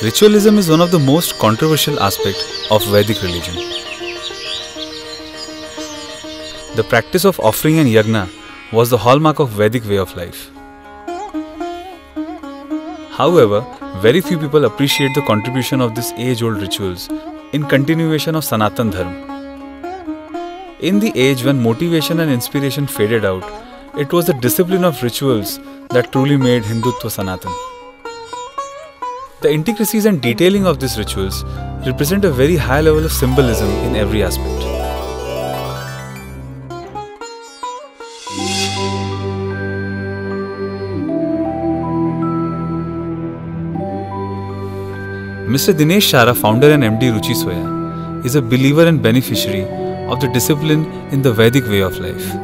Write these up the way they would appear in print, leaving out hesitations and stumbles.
Ritualism is one of the most controversial aspects of Vedic religion. The practice of offering and yagna was the hallmark of Vedic way of life. However, very few people appreciate the contribution of these age-old rituals in continuation of Sanatan Dharma. In the age when motivation and inspiration faded out, it was the discipline of rituals that truly made Hindutva Sanatan. The intricacies and detailing of these rituals represent a very high level of symbolism in every aspect. Mr. Dinesh Shara, founder and MD Ruchi Soya, is a believer and beneficiary of the discipline in the Vedic way of life.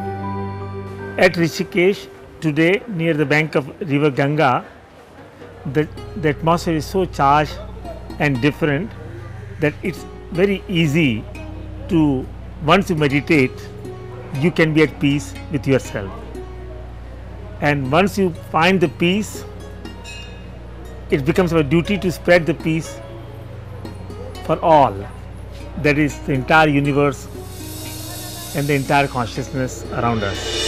At Rishikesh, today near the bank of river Ganga, the atmosphere is so charged and different that it's very easy to, once you meditate, you can be at peace with yourself. And once you find the peace, it becomes our duty to spread the peace for all, that is the entire universe and the entire consciousness around us.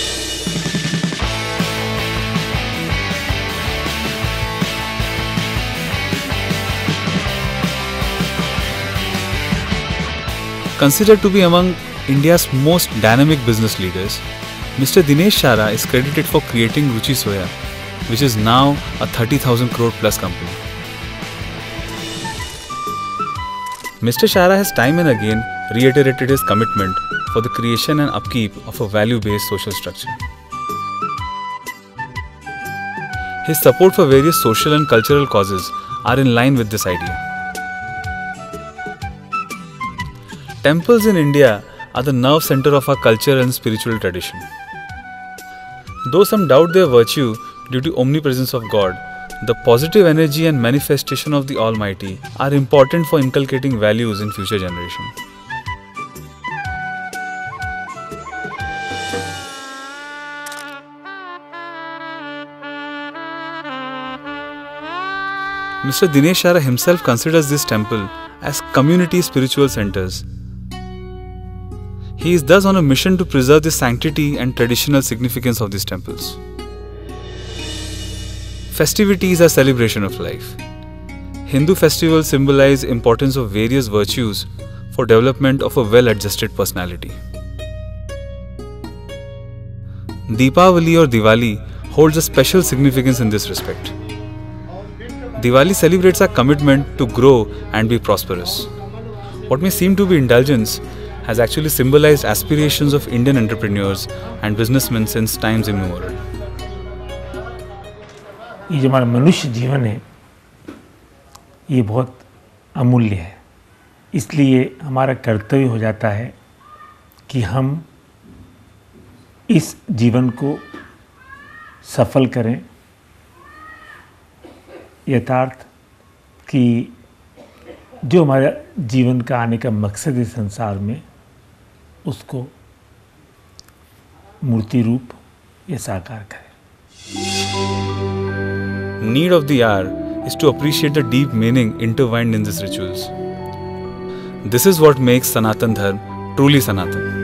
Considered to be among India's most dynamic business leaders, Mr. Dinesh Shara is credited for creating Ruchi Soya, which is now a 30,000 crore plus company. Mr. Shara has time and again reiterated his commitment for the creation and upkeep of a value-based social structure. His support for various social and cultural causes are in line with this idea. Temples in India are the nerve center of our culture and spiritual tradition. Though some doubt their virtue due to omnipresence of God, the positive energy and manifestation of the Almighty are important for inculcating values in future generations. Mr. Dinesh Shara himself considers this temple as community spiritual centers. He is thus on a mission to preserve the sanctity and traditional significance of these temples. Festivities are celebration of life. Hindu festivals symbolize importance of various virtues for development of a well-adjusted personality. Deepavali or Diwali holds a special significance in this respect. Diwali celebrates our commitment to grow and be prosperous. What may seem to be indulgence has actually symbolized aspirations of Indian entrepreneurs and businessmen since times immemorial. ये जो हमारा मनुष्य जीवन है, ये बहुत अमूल्य है। इसलिए हमारा कर्तव्य हो जाता है कि हम इस जीवन को सफल करें, यथार्थ कि जो हमारा जीवन का आने का मकसद है संसार में, उसको मूर्ति रूप या साकार करें। Need of the hour is to appreciate the deep meaning intertwined in these rituals. This is what makes Sanatan Dharma truly Sanatan.